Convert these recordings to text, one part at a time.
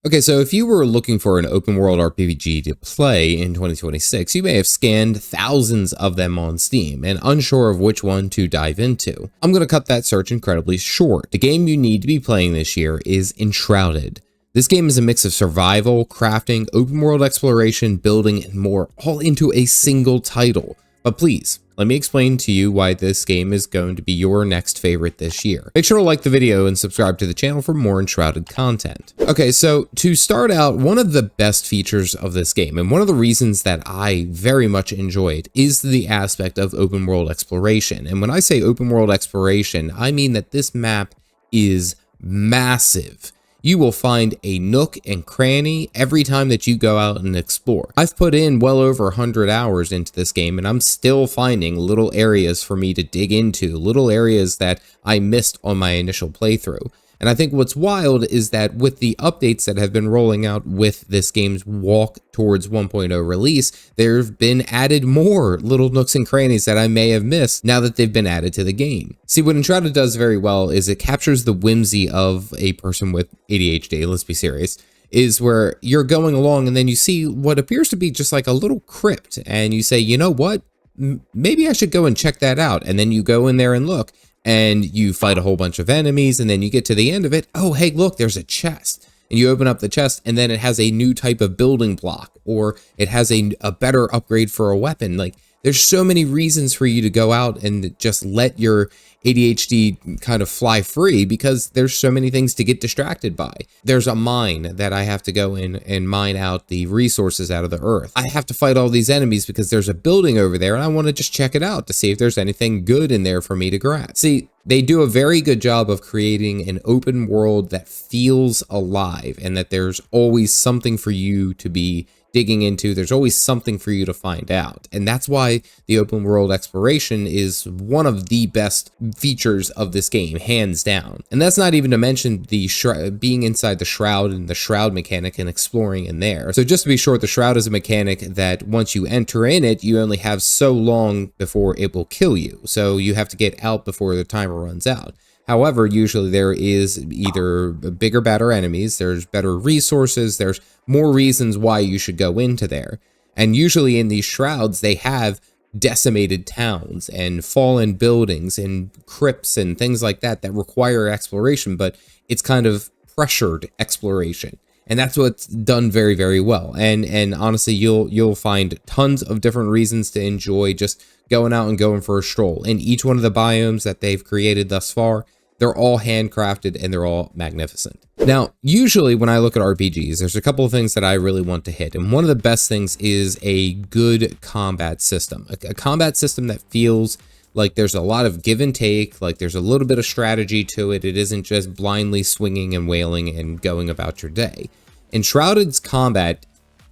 Okay, so if you were looking for an open world RPG to play in 2026, you may have scanned thousands of them on Steam and unsure of which one to dive into. I'm going to cut that search incredibly short. The game you need to be playing this year is Enshrouded. This game is a mix of survival, crafting, open world exploration, building, and more, all into a single title. But please, let me explain to you why this game is going to be your next favorite this year. Make sure to like the video and subscribe to the channel for more Enshrouded content. Okay, so to start out, one of the best features of this game, and one of the reasons that I very much enjoy it, is the aspect of open world exploration. And when I say open world exploration, I mean that this map is massive. You will find a nook and cranny every time that you go out and explore. I've put in well over 100 hours into this game, and I'm still finding little areas for me to dig into, little areas that I missed on my initial playthrough. And I think what's wild is that with the updates that have been rolling out with this game's walk towards 1.0 release, there have been added more little nooks and crannies that I may have missed now that they've been added to the game. See, what Enshrouded does very well is it captures the whimsy of a person with ADHD, let's be serious, is where you're going along and then you see what appears to be just like a little crypt and you say, you know what, maybe I should go and check that out. And then you go in there and look. And you fight a whole bunch of enemies, and then you get to the end of it. Oh, hey, look, there's a chest. And you open up the chest, and then it has a new type of building block, or it has a better upgrade for a weapon. Like, there's so many reasons for you to go out and just let your ADHD kind of fly free because there's so many things to get distracted by. There's a mine that I have to go in and mine out the resources out of the earth. I have to fight all these enemies because there's a building over there and I want to just check it out to see if there's anything good in there for me to grab. See, they do a very good job of creating an open world that feels alive and that there's always something for you to be digging into. There's always something for you to find out. And that's why the open world exploration is one of the best features of this game, hands down. And that's not even to mention the being inside the shroud and the shroud mechanic and exploring in there. So just to be short, the shroud is a mechanic that once you enter in it, you only have so long before it will kill you. So you have to get out before the timer runs out. However, usually there is either bigger, better enemies, there's better resources, there's more reasons why you should go into there. And usually in these shrouds, they have decimated towns and fallen buildings and crypts and things like that that require exploration, but it's kind of pressured exploration. And that's what's done very, very well. And honestly, you'll find tons of different reasons to enjoy just going out and going for a stroll. In each one of the biomes that they've created thus far, they're all handcrafted and they're all magnificent. Now, usually when I look at RPGs, there's a couple of things that I really want to hit. And one of the best things is a good combat system, a combat system that feels like there's a lot of give and take, like there's a little bit of strategy to it. It isn't just blindly swinging and wailing and going about your day. Enshrouded's combat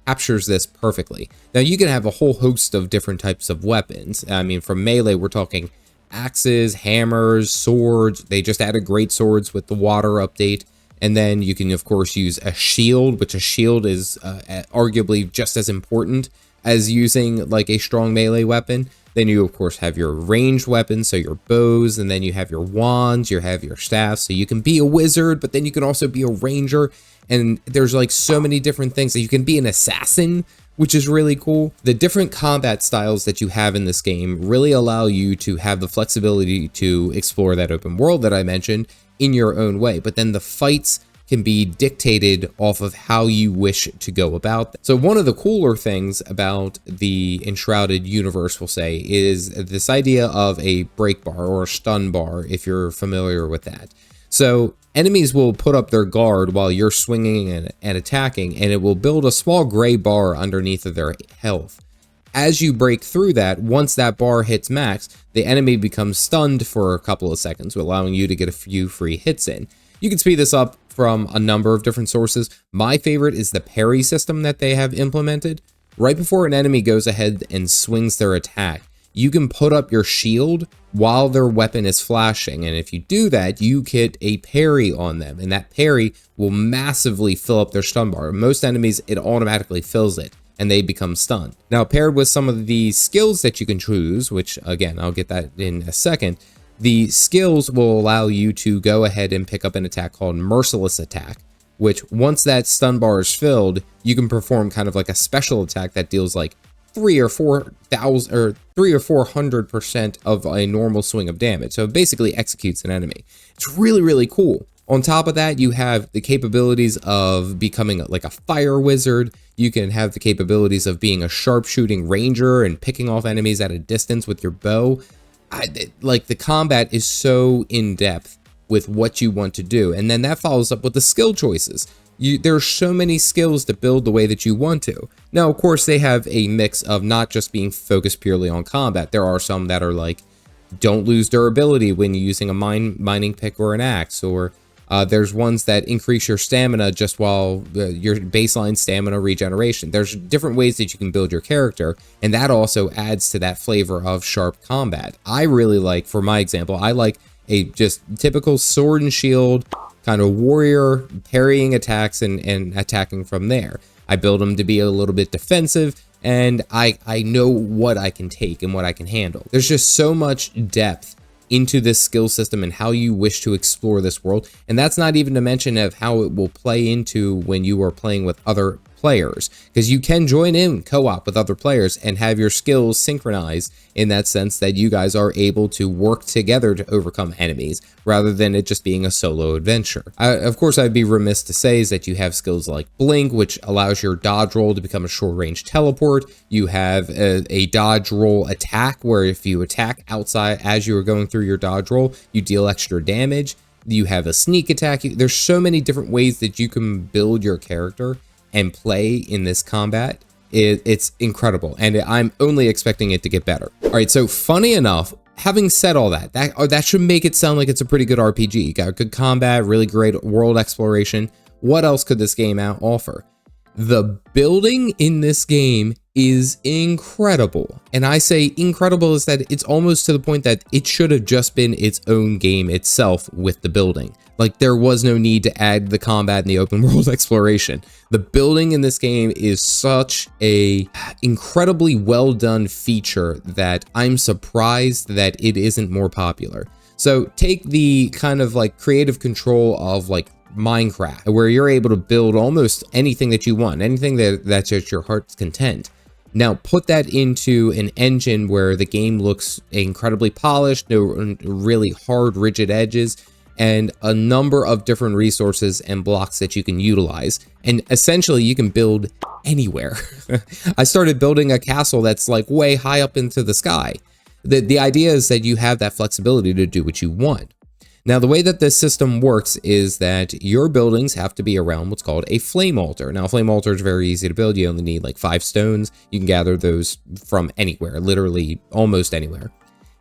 captures this perfectly. Now, you can have a whole host of different types of weapons. I mean, from melee, we're talking axes, hammers, swords. They just added great swords with the water update. And then you can, of course, use a shield, which a shield is arguably just as important as using like a strong melee weapon. Then you, of course, have your ranged weapons, so your bows, and then you have your wands, you have your staffs, so you can be a wizard, but then you can also be a ranger. And there's like so many different things that you can be an assassin, which is really cool. The different combat styles that you have in this game really allow you to have the flexibility to explore that open world that I mentioned in your own way. But then the fights can be dictated off of how you wish to go about them. So one of the cooler things about the Enshrouded universe, we'll say, is this idea of a break bar or a stun bar, if you're familiar with that. So enemies will put up their guard while you're swinging and attacking, and it will build a small gray bar underneath of their health. As you break through that, once that bar hits max, the enemy becomes stunned for a couple of seconds, allowing you to get a few free hits in. You can speed this up from a number of different sources. My favorite is the parry system that they have implemented. Right before an enemy goes ahead and swings their attack, you can put up your shield while their weapon is flashing. And if you do that, you get a parry on them. And that parry will massively fill up their stun bar. Most enemies, it automatically fills it and they become stunned. Now, paired with some of the skills that you can choose, which again, I'll get that in a second, the skills will allow you to go ahead and pick up an attack called Merciless Attack. which once that stun bar is filled, you can perform kind of like a special attack that deals like 300% of a normal swing of damage. So it basically executes an enemy. It's really, really cool. On top of that, you have the capabilities of becoming like a fire wizard. You can have the capabilities of being a sharpshooting ranger and picking off enemies at a distance with your bow. Like the combat is so in depth with what you want to do. And then that follows up with the skill choices. There are so many skills to build the way that you want to. Now, of course, they have a mix of not just being focused purely on combat. There are some that are like, don't lose durability when you're using a mining pick or an axe, or there's ones that increase your stamina just while your baseline stamina regeneration. There's different ways that you can build your character, and that also adds to that flavor of sharp combat. I really like, for my example, I like a just typical sword and shield kind of warrior, parrying attacks and attacking from there. I build them to be a little bit defensive, and I know what I can take and what I can handle. There's just so much depth into this skill system and how you wish to explore this world. And that's not even to mention of how it will play into when you are playing with other players, because you can join in co-op with other players and have your skills synchronized in that sense that you guys are able to work together to overcome enemies rather than it just being a solo adventure. Of course, I'd be remiss to say is that you have skills like Blink, which allows your dodge roll to become a short range teleport. You have a dodge roll attack where if you attack outside as you are going through your dodge roll, you deal extra damage. You have a sneak attack. There's so many different ways that you can build your character and play in this combat. It's incredible, and I'm only expecting it to get better. All right, so funny enough, having said all that, that should make it sound like it's a pretty good RPG. You got good combat, really great world exploration. What else could this game offer? The building in this game is incredible. And I say incredible is that it's almost to the point that it should have just been its own game itself with the building. Like there was no need to add the combat and the open world exploration. The building in this game is such a incredibly well done feature that I'm surprised that it isn't more popular. So take the kind of like creative control of like Minecraft, where you're able to build almost anything that you want, anything that's at your heart's content. Now put that into an engine where the game looks incredibly polished, no really hard, rigid edges, and a number of different resources and blocks that you can utilize. And essentially you can build anywhere. I started building a castle that's like way high up into the sky. The idea is that you have that flexibility to do what you want. Now, the way that this system works is that your buildings have to be around what's called a flame altar. Now, a flame altar is very easy to build. You only need like 5 stones. You can gather those from anywhere, literally almost anywhere.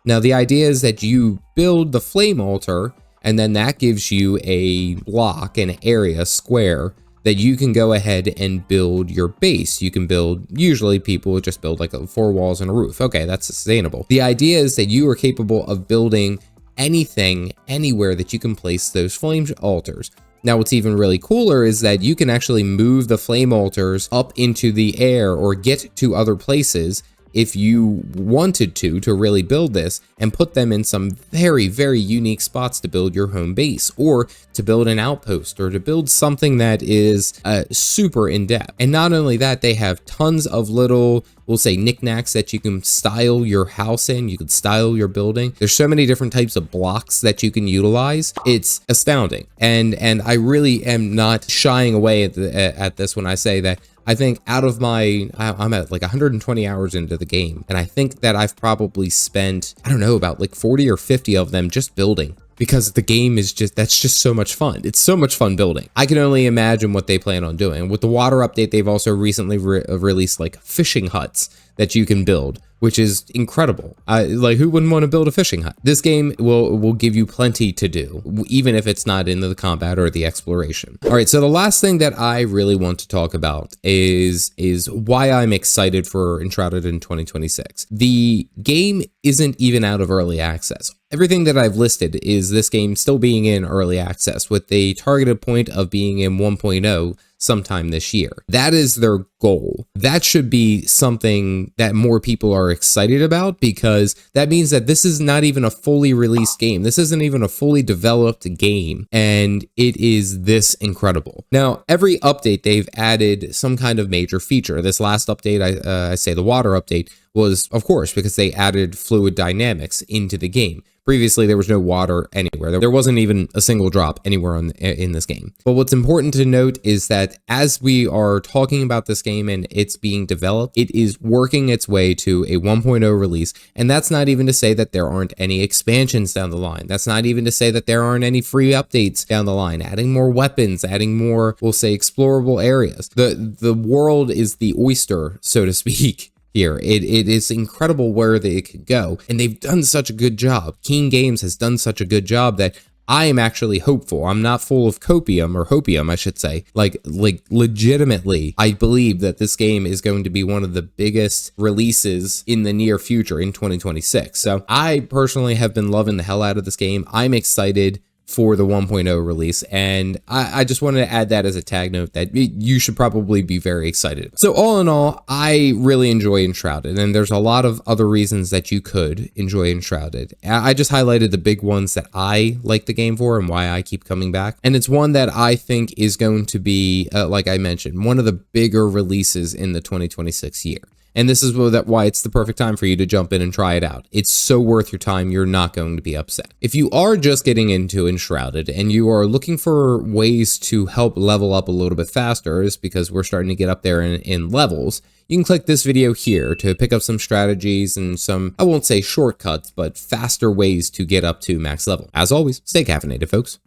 Now, the idea is that you build the flame altar, and then that gives you a block, an area, square, that you can go ahead and build your base. You can build, usually people would just build like 4 walls and a roof. Okay, that's sustainable. The idea is that you are capable of building anything, anywhere that you can place those flame altars. Now, what's even really cooler is that you can actually move the flame altars up into the air or get to other places if you wanted to really build this, and put them in some very, very unique spots to build your home base, or to build an outpost, or to build something that is super in depth. And not only that, they have tons of little, we'll say, knickknacks that you can style your house in. You can style your building. There's so many different types of blocks that you can utilize. It's astounding. And I really am not shying away at this when I say that I think out of I'm at like 120 hours into the game, and I think that I've probably spent, I don't know, about like 40 or 50 of them just building, because the game is that's just so much fun. It's so much fun building. I can only imagine what they plan on doing. With the water update, they've also recently released like fishing huts that you can build, which is incredible. Like, who wouldn't want to build a fishing hut? This game will give you plenty to do, even if it's not in the combat or the exploration. All right, so the last thing that I really want to talk about is why I'm excited for Enshrouded in 2026. The game isn't even out of early access. everything that I've listed is this game still being in early access with the targeted point of being in 1.0 sometime this year. That is their goal. That should be something that more people are excited about, because that means that this is not even a fully released game. This isn't even a fully developed game, and it is this incredible. Now, every update they've added some kind of major feature. This last update, I say the water update, was of course because they added fluid dynamics into the game. Previously, there was no water anywhere. There wasn't even a single drop anywhere in this game. But what's important to note is that as we are talking about this game and it's being developed, it is working its way to a 1.0 release. And that's not even to say that there aren't any expansions down the line. That's not even to say that there aren't any free updates down the line, adding more weapons, adding more, we'll say, explorable areas. The world is the oyster, so to speak. Here. It is incredible where they could go, and they've done such a good job. Keen Games has done such a good job that I am actually hopeful. I'm not full of hopium, I should say. Like legitimately, I believe that this game is going to be one of the biggest releases in the near future in 2026. So I personally have been loving the hell out of this game. I'm excited for the 1.0 release, and I just wanted to add that as a tag note that you should probably be very excited. So all in all, I really enjoy Enshrouded, and there's a lot of other reasons that you could enjoy Enshrouded. I just highlighted the big ones that I like the game for and why I keep coming back, and it's one that I think is going to be, like I mentioned, one of the bigger releases in the 2026 year. And this is why it's the perfect time for you to jump in and try it out. It's so worth your time, you're not going to be upset. If you are just getting into Enshrouded and you are looking for ways to help level up a little bit faster, is because we're starting to get up there in levels, you can click this video here to pick up some strategies and some, I won't say shortcuts, but faster ways to get up to max level. As always, stay caffeinated, folks.